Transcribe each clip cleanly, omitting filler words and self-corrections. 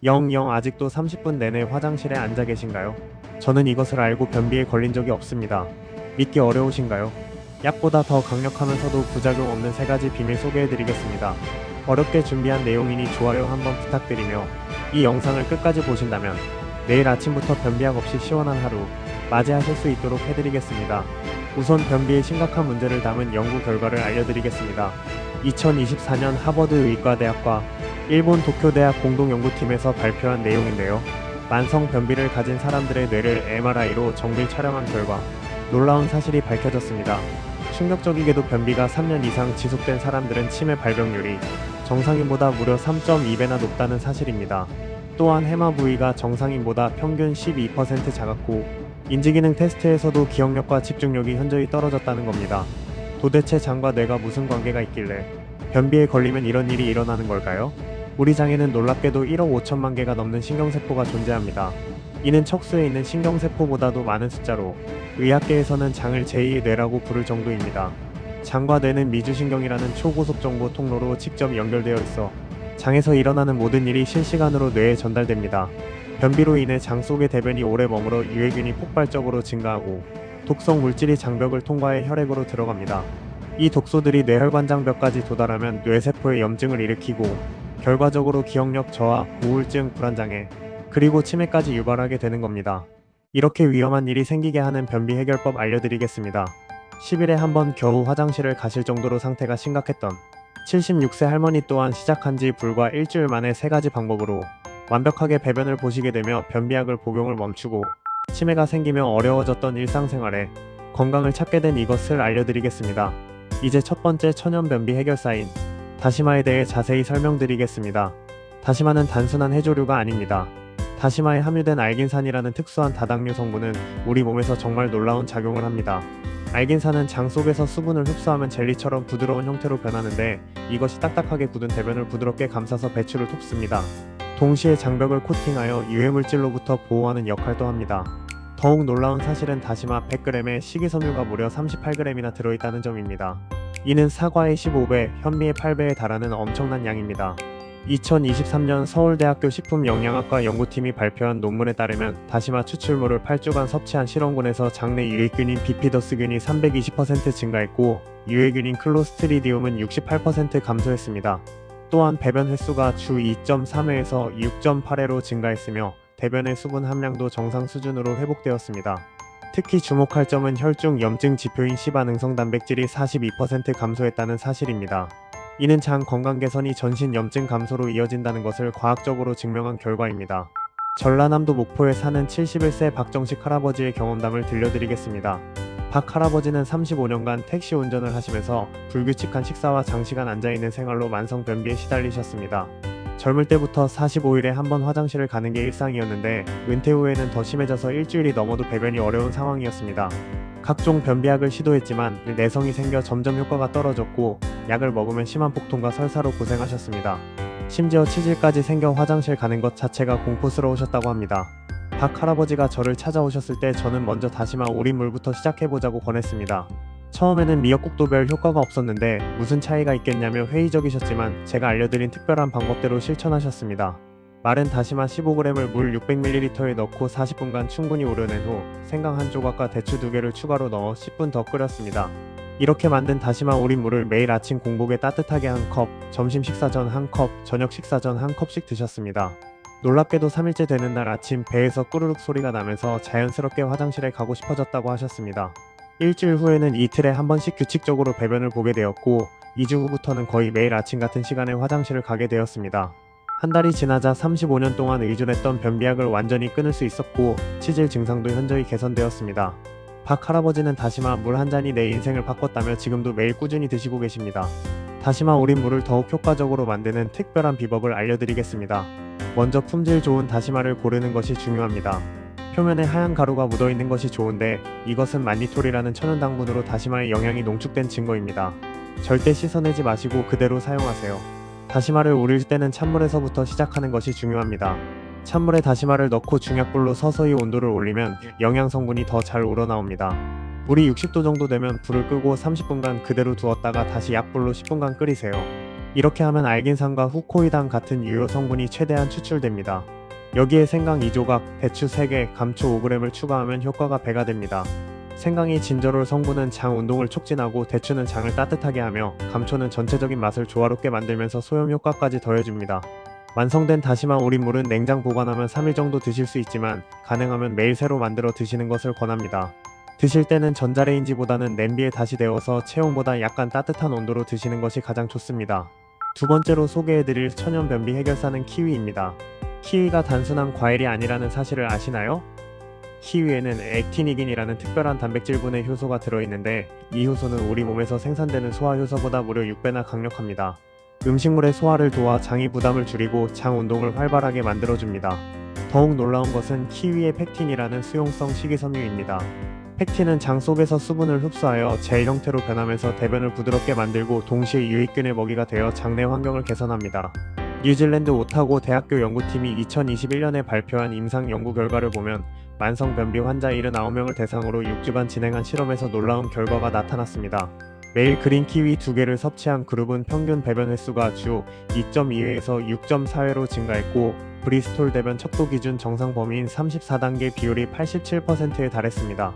영영 아직도 30분 내내 화장실에 앉아 계신가요? 저는 이것을 알고 변비에 걸린 적이 없습니다. 믿기 어려우신가요? 약보다 더 강력하면서도 부작용 없는 3가지 비밀 소개해드리겠습니다. 어렵게 준비한 내용이니 좋아요 한번 부탁드리며 이 영상을 끝까지 보신다면 내일 아침부터 변비약 없이 시원한 하루 맞이하실 수 있도록 해드리겠습니다. 우선 변비의 심각한 문제를 담은 연구 결과를 알려드리겠습니다. 2024년 하버드 의과대학과 일본 도쿄대학 공동연구팀에서 발표한 내용인데요. 만성 변비를 가진 사람들의 뇌를 MRI로 정밀 촬영한 결과 놀라운 사실이 밝혀졌습니다. 충격적이게도 변비가 3년 이상 지속된 사람들은 치매 발병률이 정상인보다 무려 3.2배나 높다는 사실입니다. 또한 해마 부위가 정상인보다 평균 12% 작았고 인지기능 테스트에서도 기억력과 집중력이 현저히 떨어졌다는 겁니다. 도대체 장과 뇌가 무슨 관계가 있길래 변비에 걸리면 이런 일이 일어나는 걸까요? 우리 장에는 놀랍게도 1억 5천만 개가 넘는 신경세포가 존재합니다. 이는 척수에 있는 신경세포보다도 많은 숫자로 의학계에서는 장을 제2의 뇌라고 부를 정도입니다. 장과 뇌는 미주신경이라는 초고속 정보 통로로 직접 연결되어 있어 장에서 일어나는 모든 일이 실시간으로 뇌에 전달됩니다. 변비로 인해 장 속의 대변이 오래 머물러 유해균이 폭발적으로 증가하고 독성 물질이 장벽을 통과해 혈액으로 들어갑니다. 이 독소들이 뇌혈관장벽까지 도달하면 뇌세포에 염증을 일으키고 결과적으로 기억력 저하, 우울증, 불안장애, 그리고 치매까지 유발하게 되는 겁니다. 이렇게 위험한 일이 생기게 하는 변비 해결법 알려드리겠습니다. 10일에 한 번 겨우 화장실을 가실 정도로 상태가 심각했던 76세 할머니 또한 시작한 지 불과 일주일 만에 3가지 방법으로 완벽하게 배변을 보시게 되며 변비약을 복용을 멈추고 치매가 생기며 어려워졌던 일상생활에 건강을 찾게 된 이것을 알려드리겠습니다. 이제 첫 번째 천연 변비 해결사인 다시마에 대해 자세히 설명드리겠습니다. 다시마는 단순한 해조류가 아닙니다. 다시마에 함유된 알긴산이라는 특수한 다당류 성분은 우리 몸에서 정말 놀라운 작용을 합니다. 알긴산은 장 속에서 수분을 흡수하면 젤리처럼 부드러운 형태로 변하는데 이것이 딱딱하게 굳은 대변을 부드럽게 감싸서 배출을 돕습니다. 동시에 장벽을 코팅하여 유해물질로부터 보호하는 역할도 합니다. 더욱 놀라운 사실은 다시마 100g에 식이섬유가 무려 38g이나 들어있다는 점입니다. 이는 사과의 15배, 현미의 8배에 달하는 엄청난 양입니다. 2023년 서울대학교 식품영양학과 연구팀이 발표한 논문에 따르면 다시마 추출물을 8주간 섭취한 실험군에서 장내 유해균인 비피더스균이 320% 증가했고 유해균인 클로스트리디움은 68% 감소했습니다. 또한 배변 횟수가 주 2.3회에서 6.8회로 증가했으며 대변의 수분 함량도 정상 수준으로 회복되었습니다. 특히 주목할 점은 혈중 염증 지표인 시바능성 단백질이 42% 감소했다는 사실입니다. 이는 장 건강 개선이 전신 염증 감소로 이어진다는 것을 과학적으로 증명한 결과입니다. 전라남도 목포에 사는 71세 박정식 할아버지의 경험담을 들려드리겠습니다. 박 할아버지는 35년간 택시 운전을 하시면서 불규칙한 식사와 장시간 앉아있는 생활로 만성 변비에 시달리셨습니다. 젊을 때부터 45일에 한 번 화장실을 가는 게 일상이었는데 은퇴 후에는 더 심해져서 일주일이 넘어도 배변이 어려운 상황이었습니다. 각종 변비약을 시도했지만 내성이 생겨 점점 효과가 떨어졌고 약을 먹으면 심한 복통과 설사로 고생하셨습니다. 심지어 치질까지 생겨 화장실 가는 것 자체가 공포스러우셨다고 합니다. 박 할아버지가 저를 찾아오셨을 때 저는 먼저 다시마 우린 물부터 시작해보자고 권했습니다. 처음에는 미역국도 별 효과가 없었는데 무슨 차이가 있겠냐며 회의적이셨지만 제가 알려드린 특별한 방법대로 실천하셨습니다. 마른 다시마 15g을 물 600ml에 넣고 40분간 충분히 우려낸 후 생강 한 조각과 대추 2개를 추가로 넣어 10분 더 끓였습니다. 이렇게 만든 다시마 우린 물을 매일 아침 공복에 따뜻하게 1컵, 점심 식사 전 1컵, 저녁 식사 전 1컵씩 드셨습니다. 놀랍게도 3일째 되는 날 아침 배에서 꾸르륵 소리가 나면서 자연스럽게 화장실에 가고 싶어졌다고 하셨습니다. 일주일 후에는 이틀에 한 번씩 규칙적으로 배변을 보게 되었고 2주 후부터는 거의 매일 아침 같은 시간에 화장실을 가게 되었습니다. 한 달이 지나자 35년 동안 의존했던 변비약을 완전히 끊을 수 있었고 치질 증상도 현저히 개선되었습니다. 박 할아버지는 다시마 물 한 잔이 내 인생을 바꿨다며 지금도 매일 꾸준히 드시고 계십니다. 다시마 우린 물을 더욱 효과적으로 만드는 특별한 비법을 알려드리겠습니다. 먼저 품질 좋은 다시마를 고르는 것이 중요합니다. 표면에 하얀 가루가 묻어있는 것이 좋은데 이것은 만니톨이라는 천연당분으로 다시마의 영양이 농축된 증거입니다. 절대 씻어내지 마시고 그대로 사용하세요. 다시마를 우릴 때는 찬물에서부터 시작하는 것이 중요합니다. 찬물에 다시마를 넣고 중약불로 서서히 온도를 올리면 영양성분이 더 잘 우러나옵니다. 물이 60도 정도 되면 불을 끄고 30분간 그대로 두었다가 다시 약불로 10분간 끓이세요. 이렇게 하면 알긴산과 후코이단 같은 유효 성분이 최대한 추출됩니다. 여기에 생강 2조각, 대추 3개, 감초 5g을 추가하면 효과가 배가 됩니다. 생강이 진저롤 성분은 장 운동을 촉진하고 대추는 장을 따뜻하게 하며 감초는 전체적인 맛을 조화롭게 만들면서 소염 효과까지 더해줍니다. 완성된 다시마 우린물은 냉장 보관하면 3일 정도 드실 수 있지만 가능하면 매일 새로 만들어 드시는 것을 권합니다. 드실 때는 전자레인지보다는 냄비에 다시 데워서 체온보다 약간 따뜻한 온도로 드시는 것이 가장 좋습니다. 두 번째로 소개해드릴 천연 변비 해결사는 키위입니다. 키위가 단순한 과일이 아니라는 사실을 아시나요? 키위에는 액티니긴이라는 특별한 단백질분의 효소가 들어있는데 이 효소는 우리 몸에서 생산되는 소화 효소보다 무려 6배나 강력합니다. 음식물의 소화를 도와 장이 부담을 줄이고 장 운동을 활발하게 만들어줍니다. 더욱 놀라운 것은 키위의 펙틴이라는 수용성 식이섬유입니다. 펙틴은 장 속에서 수분을 흡수하여 젤 형태로 변하면서 대변을 부드럽게 만들고 동시에 유익균의 먹이가 되어 장내 환경을 개선합니다. 뉴질랜드 오타고 대학교 연구팀이 2021년에 발표한 임상 연구 결과를 보면 만성 변비 환자 79명을 대상으로 6주간 진행한 실험에서 놀라운 결과가 나타났습니다. 매일 그린 키위 2개를 섭취한 그룹은 평균 배변 횟수가 주 2.2회에서 6.4회로 증가했고 브리스톨 대변 척도 기준 정상 범위인 34단계 비율이 87%에 달했습니다.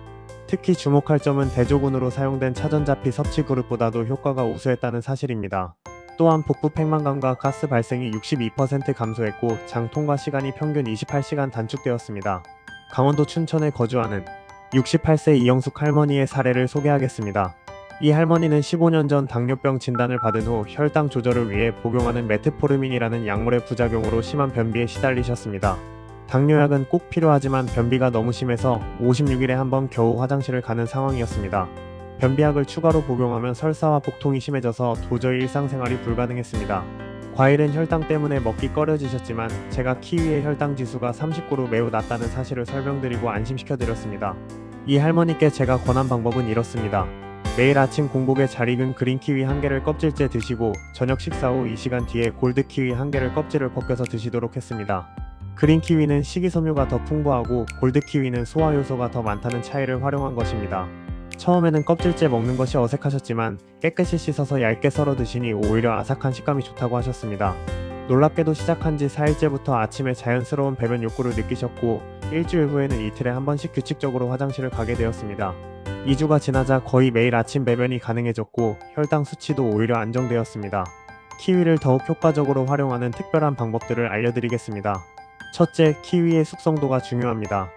특히 주목할 점은 대조군으로 사용된 차전자피 섭취 그룹보다도 효과가 우수했다는 사실입니다. 또한 복부 팽만감과 가스 발생이 62% 감소했고 장 통과 시간이 평균 28시간 단축되었습니다. 강원도 춘천에 거주하는 68세 이영숙 할머니의 사례를 소개하겠습니다. 이 할머니는 15년 전 당뇨병 진단을 받은 후 혈당 조절을 위해 복용하는 메트포르민이라는 약물의 부작용으로 심한 변비에 시달리셨습니다. 당뇨약은 꼭 필요하지만 변비가 너무 심해서 56일에 한 번 겨우 화장실을 가는 상황이었습니다. 변비약을 추가로 복용하면 설사와 복통이 심해져서 도저히 일상생활이 불가능했습니다. 과일은 혈당 때문에 먹기 꺼려지셨지만 제가 키위의 혈당 지수가 39로 매우 낮다는 사실을 설명드리고 안심시켜드렸습니다. 이 할머니께 제가 권한 방법은 이렇습니다. 매일 아침 공복에 잘 익은 그린 키위 1개를 껍질째 드시고 저녁 식사 후 2시간 뒤에 골드 키위 1개를 껍질을 벗겨서 드시도록 했습니다. 그린 키위는 식이섬유가 더 풍부하고 골드 키위는 소화 요소가 더 많다는 차이를 활용한 것입니다. 처음에는 껍질째 먹는 것이 어색하셨지만 깨끗이 씻어서 얇게 썰어 드시니 오히려 아삭한 식감이 좋다고 하셨습니다. 놀랍게도 시작한 지 4일째부터 아침에 자연스러운 배변 욕구를 느끼셨고 일주일 후에는 이틀에 한 번씩 규칙적으로 화장실을 가게 되었습니다. 2주가 지나자 거의 매일 아침 배변이 가능해졌고 혈당 수치도 오히려 안정되었습니다. 키위를 더욱 효과적으로 활용하는 특별한 방법들을 알려드리겠습니다. 첫째, 키위의 숙성도가 중요합니다.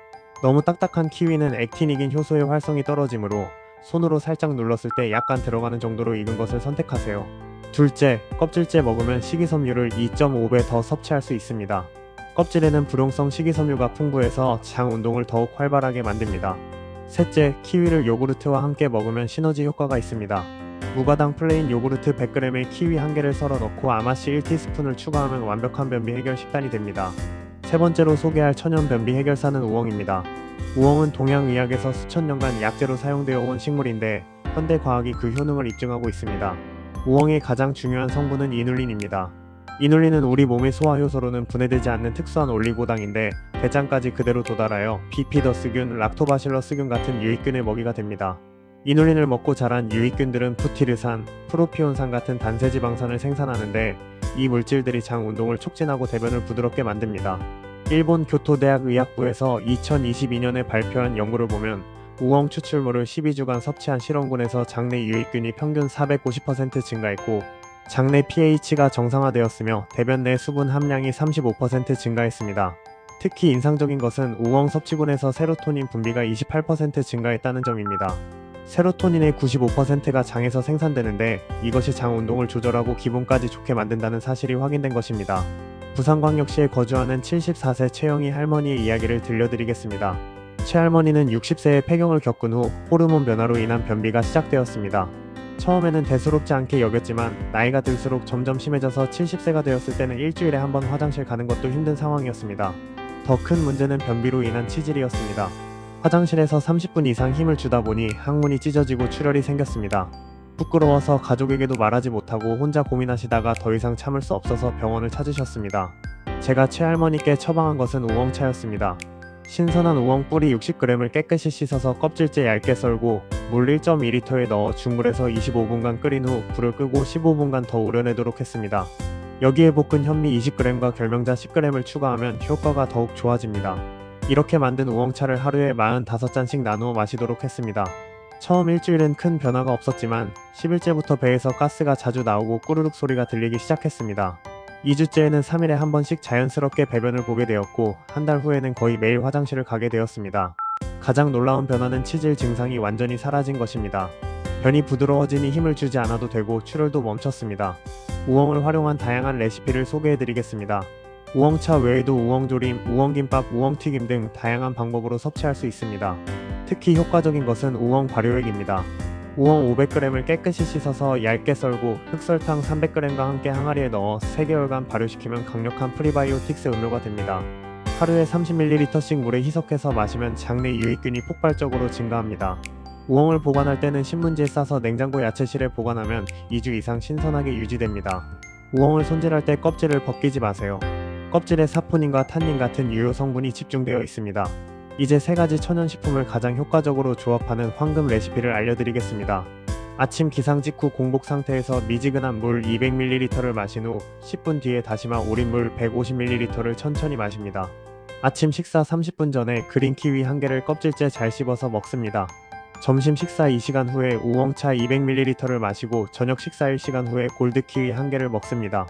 너무 딱딱한 키위는 액티니긴 효소의 활성이 떨어지므로 손으로 살짝 눌렀을 때 약간 들어가는 정도로 익은 것을 선택하세요. 둘째, 껍질째 먹으면 식이섬유를 2.5배 더 섭취할 수 있습니다. 껍질에는 불용성 식이섬유가 풍부해서 장 운동을 더욱 활발하게 만듭니다. 셋째, 키위를 요구르트와 함께 먹으면 시너지 효과가 있습니다. 무가당 플레인 요구르트 100g에 키위 1개를 썰어 넣고 아마씨 1티스푼을 추가하면 완벽한 변비 해결 식단이 됩니다. 세 번째로 소개할 천연 변비 해결사는 우엉입니다. 우엉은 동양의학에서 수천 년간 약재로 사용되어 온 식물인데 현대 과학이 그 효능을 입증하고 있습니다. 우엉의 가장 중요한 성분은 이눌린입니다. 이눌린은 우리 몸의 소화 효소로는 분해되지 않는 특수한 올리고당인데 대장까지 그대로 도달하여 비피더스균, 락토바실러스균 같은 유익균의 먹이가 됩니다. 이눌린을 먹고 자란 유익균들은 부티르산, 프로피온산 같은 단세지방산을 생산하는데 이 물질들이 장 운동을 촉진하고 대변을 부드럽게 만듭니다. 일본 교토대학 의학부에서 2022년에 발표한 연구를 보면 우엉 추출물을 12주간 섭취한 실험군에서 장내 유익균이 평균 450% 증가했고 장내 pH가 정상화되었으며 대변 내 수분 함량이 35% 증가했습니다. 특히 인상적인 것은 우엉 섭취군에서 세로토닌 분비가 28% 증가했다는 점입니다. 세로토닌의 95%가 장에서 생산되는데 이것이 장 운동을 조절하고 기분까지 좋게 만든다는 사실이 확인된 것입니다. 부산광역시에 거주하는 74세 최영희 할머니의 이야기를 들려드리겠습니다. 최 할머니는 60세에 폐경을 겪은 후 호르몬 변화로 인한 변비가 시작되었습니다. 처음에는 대수롭지 않게 여겼지만 나이가 들수록 점점 심해져서 70세가 되었을 때는 일주일에 한 번 화장실 가는 것도 힘든 상황이었습니다. 더 큰 문제는 변비로 인한 치질이었습니다. 화장실에서 30분 이상 힘을 주다 보니 항문이 찢어지고 출혈이 생겼습니다. 부끄러워서 가족에게도 말하지 못하고 혼자 고민하시다가 더 이상 참을 수 없어서 병원을 찾으셨습니다. 제가 최할머니께 처방한 것은 우엉차였습니다. 신선한 우엉 뿌리 60g을 깨끗이 씻어서 껍질째 얇게 썰고 물 1.2리터에 넣어 중불에서 25분간 끓인 후 불을 끄고 15분간 더 우려내도록 했습니다. 여기에 볶은 현미 20g과 결명자 10g을 추가하면 효과가 더욱 좋아집니다. 이렇게 만든 우엉차를 하루에 45잔씩 나누어 마시도록 했습니다. 처음 일주일은 큰 변화가 없었지만 10일째부터 배에서 가스가 자주 나오고 꾸르륵 소리가 들리기 시작했습니다. 2주째에는 3일에 한 번씩 자연스럽게 배변을 보게 되었고 한 달 후에는 거의 매일 화장실을 가게 되었습니다. 가장 놀라운 변화는 치질 증상이 완전히 사라진 것입니다. 변이 부드러워지니 힘을 주지 않아도 되고 출혈도 멈췄습니다. 우엉을 활용한 다양한 레시피를 소개해드리겠습니다. 우엉차 외에도 우엉조림, 우엉김밥, 우엉튀김 등 다양한 방법으로 섭취할 수 있습니다. 특히 효과적인 것은 우엉 발효액입니다. 우엉 500g을 깨끗이 씻어서 얇게 썰고 흑설탕 300g과 함께 항아리에 넣어 3개월간 발효시키면 강력한 프리바이오틱스 음료가 됩니다. 하루에 30ml씩 물에 희석해서 마시면 장내 유익균이 폭발적으로 증가합니다. 우엉을 보관할 때는 신문지에 싸서 냉장고 야채실에 보관하면 2주 이상 신선하게 유지됩니다. 우엉을 손질할 때 껍질을 벗기지 마세요. 껍질에 사포닌과 탄닌 같은 유효 성분이 집중되어 있습니다. 이제 3가지 천연식품을 가장 효과적으로 조합하는 황금 레시피를 알려드리겠습니다. 아침 기상 직후 공복 상태에서 미지근한 물 200ml를 마신 후 10분 뒤에 다시마 우린 물 150ml를 천천히 마십니다. 아침 식사 30분 전에 그린 키위 1개를 껍질째 잘 씹어서 먹습니다. 점심 식사 2시간 후에 우엉차 200ml를 마시고 저녁 식사 1시간 후에 골드 키위 1개를 먹습니다.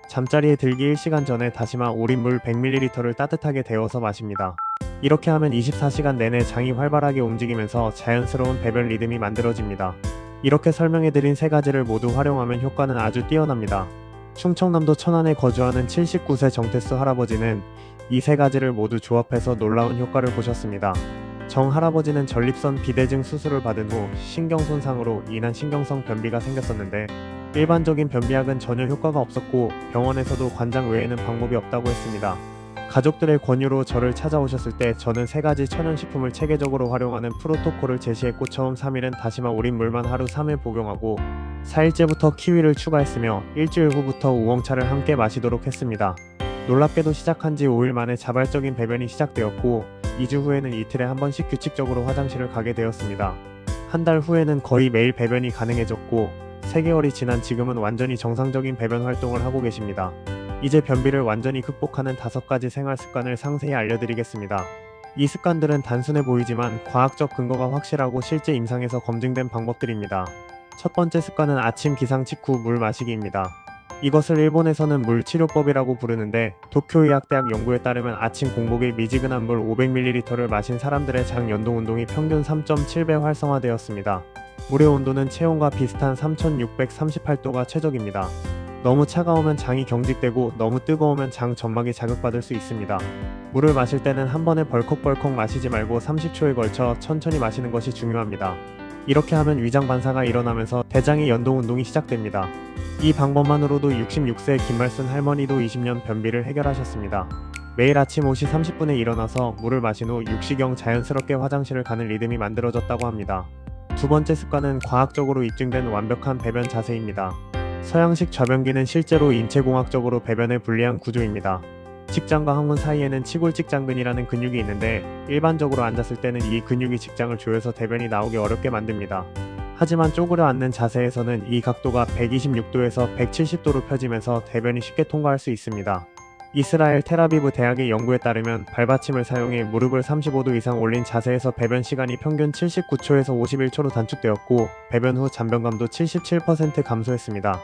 잠자리에 들기 1시간 전에 다시마 우린 물 100ml를 따뜻하게 데워서 마십니다. 이렇게 하면 24시간 내내 장이 활발하게 움직이면서 자연스러운 배변 리듬이 만들어집니다. 이렇게 설명해드린 3가지를 모두 활용하면 효과는 아주 뛰어납니다. 충청남도 천안에 거주하는 79세 정태수 할아버지는 이 3가지를 모두 조합해서 놀라운 효과를 보셨습니다. 정 할아버지는 전립선 비대증 수술을 받은 후 신경손상으로 인한 신경성 변비가 생겼었는데 일반적인 변비약은 전혀 효과가 없었고 병원에서도 관장 외에는 방법이 없다고 했습니다. 가족들의 권유로 저를 찾아오셨을 때 저는 3가지 천연식품을 체계적으로 활용하는 프로토콜을 제시했고 처음 3일은 다시마 우린 물만 하루 3일 복용하고 4일째부터 키위를 추가했으며 일주일 후부터 우엉차를 함께 마시도록 했습니다. 놀랍게도 시작한 지 5일 만에 자발적인 배변이 시작되었고 2주 후에는 이틀에 한 번씩 규칙적으로 화장실을 가게 되었습니다. 한 달 후에는 거의 매일 배변이 가능해졌고 3개월이 지난 지금은 완전히 정상적인 배변 활동을 하고 계십니다. 이제 변비를 완전히 극복하는 5가지 생활 습관을 상세히 알려드리겠습니다. 이 습관들은 단순해 보이지만 과학적 근거가 확실하고 실제 임상에서 검증된 방법들입니다. 첫 번째 습관은 아침 기상 직후 물 마시기입니다. 이것을 일본에서는 물치료법이라고 부르는데 도쿄의학대학 연구에 따르면 아침 공복에 미지근한 물 500ml를 마신 사람들의 장 연동운동이 평균 3.7배 활성화되었습니다. 물의 온도는 체온과 비슷한 3638도가 최적입니다. 너무 차가우면 장이 경직되고 너무 뜨거우면 장 점막이 자극받을 수 있습니다. 물을 마실 때는 한 번에 벌컥벌컥 마시지 말고 30초에 걸쳐 천천히 마시는 것이 중요합니다. 이렇게 하면 위장 반사가 일어나면서 대장의 연동운동이 시작됩니다. 이 방법만으로도 66세 김말순 할머니도 20년 변비를 해결하셨습니다. 매일 아침 5시 30분에 일어나서 물을 마신 후 6시경 자연스럽게 화장실을 가는 리듬이 만들어졌다고 합니다. 두 번째 습관은 과학적으로 입증된 완벽한 배변 자세입니다. 서양식 좌변기는 실제로 인체공학적으로 배변에 불리한 구조입니다. 직장과 항문 사이에는 치골직장근이라는 근육이 있는데 일반적으로 앉았을 때는 이 근육이 직장을 조여서 대변이 나오기 어렵게 만듭니다. 하지만 쪼그려 앉는 자세에서는 이 각도가 126도에서 170도로 펴지면서 대변이 쉽게 통과할 수 있습니다. 이스라엘 텔아비브 대학의 연구에 따르면 발받침을 사용해 무릎을 35도 이상 올린 자세에서 배변 시간이 평균 79초에서 51초로 단축되었고 배변 후 잔변감도 77% 감소했습니다.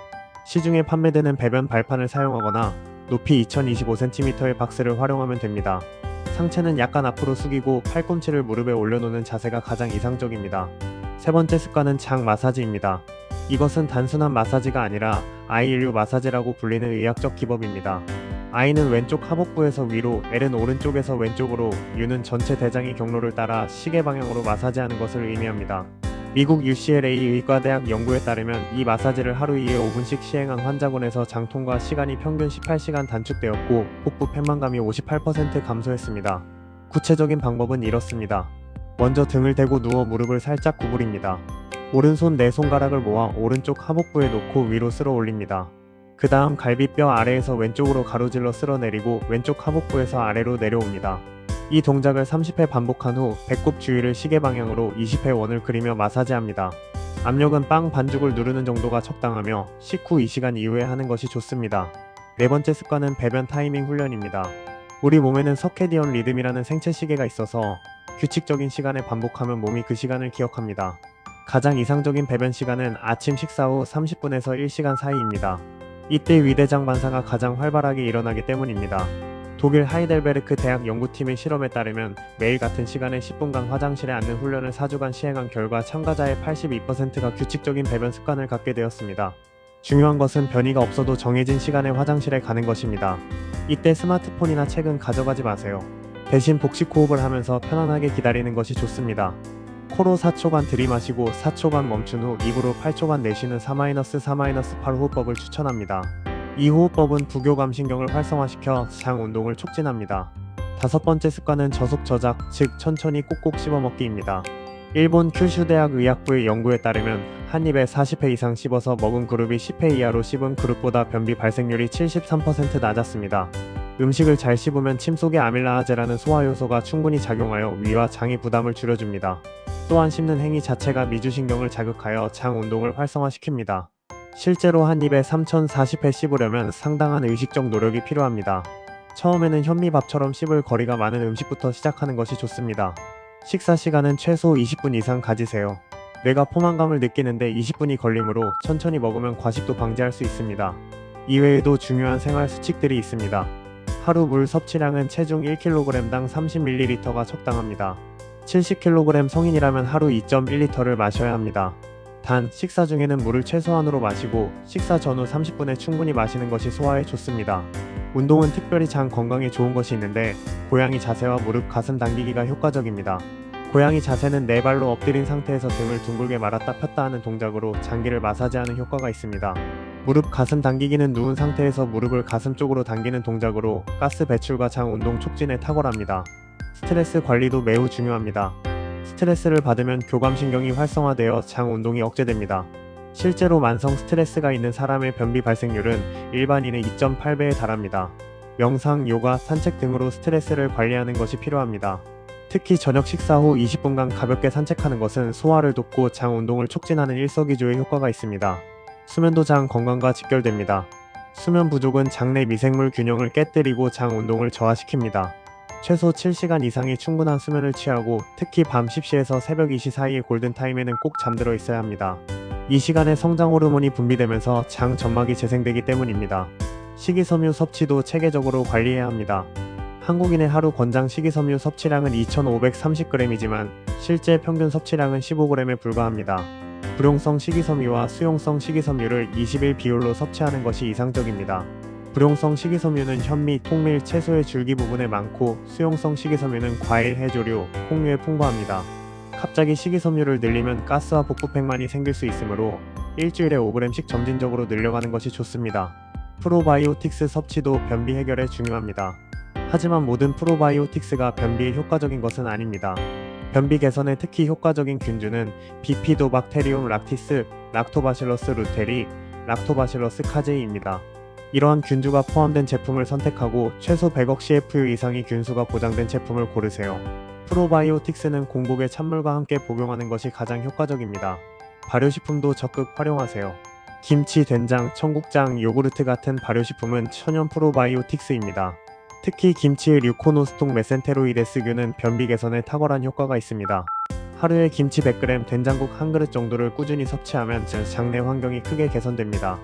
시중에 판매되는 배변 발판을 사용하거나 높이 2025cm의 박스를 활용하면 됩니다. 상체는 약간 앞으로 숙이고 팔꿈치를 무릎에 올려놓는 자세가 가장 이상적입니다. 세 번째 습관은 장 마사지입니다. 이것은 단순한 마사지가 아니라 I인류 마사지라고 불리는 의학적 기법입니다. I는 왼쪽 하복부에서 위로, L은 오른쪽에서 왼쪽으로, U는 전체 대장의 경로를 따라 시계 방향으로 마사지하는 것을 의미합니다. 미국 UCLA 의과대학 연구에 따르면 이 마사지를 하루 2회 5분씩 시행한 환자군에서 장통과 시간이 평균 18시간 단축되었고 복부 팽만감이 58% 감소했습니다. 구체적인 방법은 이렇습니다. 먼저 등을 대고 누워 무릎을 살짝 구부립니다. 오른손 4손가락을 모아 오른쪽 하복부에 놓고 위로 쓸어 올립니다. 그 다음 갈비뼈 아래에서 왼쪽으로 가로질러 쓸어내리고 왼쪽 하복부에서 아래로 내려옵니다. 이 동작을 30회 반복한 후 배꼽 주위를 시계 방향으로 20회 원을 그리며 마사지합니다. 압력은 빵 반죽을 누르는 정도가 적당하며 식후 2시간 이후에 하는 것이 좋습니다. 네 번째 습관은 배변 타이밍 훈련입니다. 우리 몸에는 서케디언 리듬이라는 생체 시계가 있어서 규칙적인 시간에 반복하면 몸이 그 시간을 기억합니다. 가장 이상적인 배변 시간은 아침 식사 후 30분에서 1시간 사이입니다. 이때 위대장 반사가 가장 활발하게 일어나기 때문입니다. 독일 하이델베르크 대학 연구팀의 실험에 따르면 매일 같은 시간에 10분간 화장실에 앉는 훈련을 4주간 시행한 결과 참가자의 82%가 규칙적인 배변 습관을 갖게 되었습니다. 중요한 것은 변이가 없어도 정해진 시간에 화장실에 가는 것입니다. 이때 스마트폰이나 책은 가져가지 마세요. 대신 복식 호흡을 하면서 편안하게 기다리는 것이 좋습니다. 코로 4초간 들이마시고 4초간 멈춘 후 입으로 8초간 내쉬는 4-4-8 호흡법을 추천합니다. 이 호흡법은 부교감신경을 활성화시켜 장 운동을 촉진합니다. 다섯 번째 습관은 저속 저작, 즉 천천히 꼭꼭 씹어먹기입니다. 일본 큐슈 대학 의학부의 연구에 따르면 한 입에 40회 이상 씹어서 먹은 그룹이 10회 이하로 씹은 그룹보다 변비 발생률이 73% 낮았습니다. 음식을 잘 씹으면 침 속의 아밀라아제라는 소화효소가 충분히 작용하여 위와 장의 부담을 줄여줍니다. 또한 씹는 행위 자체가 미주신경을 자극하여 장 운동을 활성화시킵니다. 실제로 한 입에 3040회 씹으려면 상당한 의식적 노력이 필요합니다. 처음에는 현미밥처럼 씹을 거리가 많은 음식부터 시작하는 것이 좋습니다. 식사 시간은 최소 20분 이상 가지세요. 뇌가 포만감을 느끼는데 20분이 걸리므로 천천히 먹으면 과식도 방지할 수 있습니다. 이외에도 중요한 생활 수칙들이 있습니다. 하루 물 섭취량은 체중 1kg당 30ml가 적당합니다. 70kg 성인이라면 하루 2.1리터를 마셔야 합니다. 단, 식사 중에는 물을 최소한으로 마시고 식사 전후 30분에 충분히 마시는 것이 소화에 좋습니다. 운동은 특별히 장 건강에 좋은 것이 있는데 고양이 자세와 무릎 가슴 당기기가 효과적입니다. 고양이 자세는 네 발로 엎드린 상태에서 등을 둥글게 말았다 폈다 하는 동작으로 장기를 마사지하는 효과가 있습니다. 무릎 가슴 당기기는 누운 상태에서 무릎을 가슴 쪽으로 당기는 동작으로 가스 배출과 장 운동 촉진에 탁월합니다. 스트레스 관리도 매우 중요합니다. 스트레스를 받으면 교감신경이 활성화되어 장 운동이 억제됩니다. 실제로 만성 스트레스가 있는 사람의 변비 발생률은 일반인의 2.8배에 달합니다. 명상, 요가, 산책 등으로 스트레스를 관리하는 것이 필요합니다. 특히 저녁 식사 후 20분간 가볍게 산책하는 것은 소화를 돕고 장 운동을 촉진하는 일석이조의 효과가 있습니다. 수면도 장 건강과 직결됩니다. 수면 부족은 장내 미생물 균형을 깨뜨리고 장 운동을 저하시킵니다. 최소 7시간 이상의 충분한 수면을 취하고 특히 밤 10시에서 새벽 2시 사이의 골든타임에는 꼭 잠들어 있어야 합니다. 이 시간에 성장 호르몬이 분비되면서 장 점막이 재생되기 때문입니다. 식이섬유 섭취도 체계적으로 관리해야 합니다. 한국인의 하루 권장 식이섬유 섭취량은 2530g이지만 실제 평균 섭취량은 15g에 불과합니다. 불용성 식이섬유와 수용성 식이섬유를 20일 비율로 섭취하는 것이 이상적입니다. 불용성 식이섬유는 현미, 통밀, 채소의 줄기 부분에 많고 수용성 식이섬유는 과일, 해조류, 콩류에 풍부합니다. 갑자기 식이섬유를 늘리면 가스와 복부팽만이 생길 수 있으므로 일주일에 5g씩 점진적으로 늘려가는 것이 좋습니다. 프로바이오틱스 섭취도 변비 해결에 중요합니다. 하지만 모든 프로바이오틱스가 변비에 효과적인 것은 아닙니다. 변비 개선에 특히 효과적인 균주는 비피도박테리움 락티스, 락토바실러스 루테리, 락토바실러스 카제이입니다. 이러한 균주가 포함된 제품을 선택하고 최소 100억 CFU 이상의 균수가 보장된 제품을 고르세요. 프로바이오틱스는 공복에 찬물과 함께 복용하는 것이 가장 효과적입니다. 발효식품도 적극 활용하세요. 김치, 된장, 청국장, 요구르트 같은 발효식품은 천연 프로바이오틱스입니다. 특히 김치의 류코노스통 메센테로이데스균은 변비 개선에 탁월한 효과가 있습니다. 하루에 김치 100g, 된장국 1그릇 정도를 꾸준히 섭취하면 장내 환경이 크게 개선됩니다.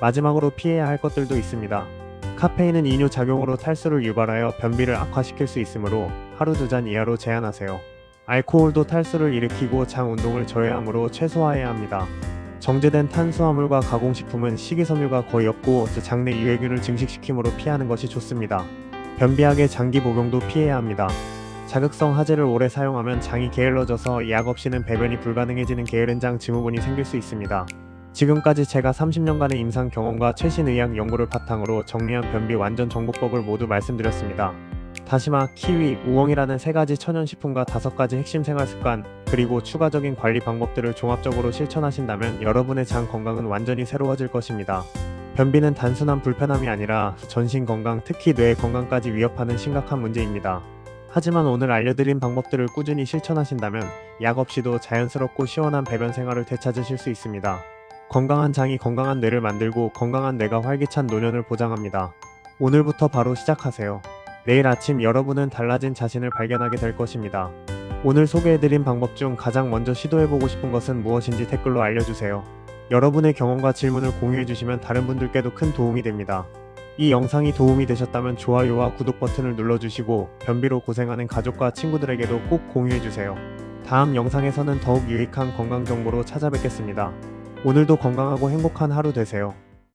마지막으로 피해야 할 것들도 있습니다. 카페인은 이뇨 작용으로 탈수를 유발하여 변비를 악화시킬 수 있으므로 하루 2잔 이하로 제한하세요. 알코올도 탈수를 일으키고 장 운동을 저해하므로 최소화해야 합니다. 정제된 탄수화물과 가공식품은 식이섬유가 거의 없고 장내 유해균을 증식시키므로 피하는 것이 좋습니다. 변비약의 장기 복용도 피해야 합니다. 자극성 하재를 오래 사용하면 장이 게을러져서 약 없이는 배변이 불가능해지는 게으른 장 증후군이 생길 수 있습니다. 지금까지 제가 30년간의 임상 경험과 최신 의학 연구를 바탕으로 정리한 변비 완전 정복법을 모두 말씀드렸습니다. 다시마, 키위, 우엉이라는 3가지 천연식품과 5가지 핵심 생활습관, 그리고 추가적인 관리 방법들을 종합적으로 실천하신다면 여러분의 장 건강은 완전히 새로워질 것입니다. 변비는 단순한 불편함이 아니라 전신 건강, 특히 뇌 건강까지 위협하는 심각한 문제입니다. 하지만 오늘 알려드린 방법들을 꾸준히 실천하신다면 약 없이도 자연스럽고 시원한 배변 생활을 되찾으실 수 있습니다. 건강한 장이 건강한 뇌를 만들고 건강한 뇌가 활기찬 노년을 보장합니다. 오늘부터 바로 시작하세요. 내일 아침 여러분은 달라진 자신을 발견하게 될 것입니다. 오늘 소개해드린 방법 중 가장 먼저 시도해보고 싶은 것은 무엇인지 댓글로 알려주세요. 여러분의 경험과 질문을 공유해주시면 다른 분들께도 큰 도움이 됩니다. 이 영상이 도움이 되셨다면 좋아요와 구독 버튼을 눌러주시고 변비로 고생하는 가족과 친구들에게도 꼭 공유해주세요. 다음 영상에서는 더욱 유익한 건강 정보로 찾아뵙겠습니다. 오늘도 건강하고 행복한 하루 되세요.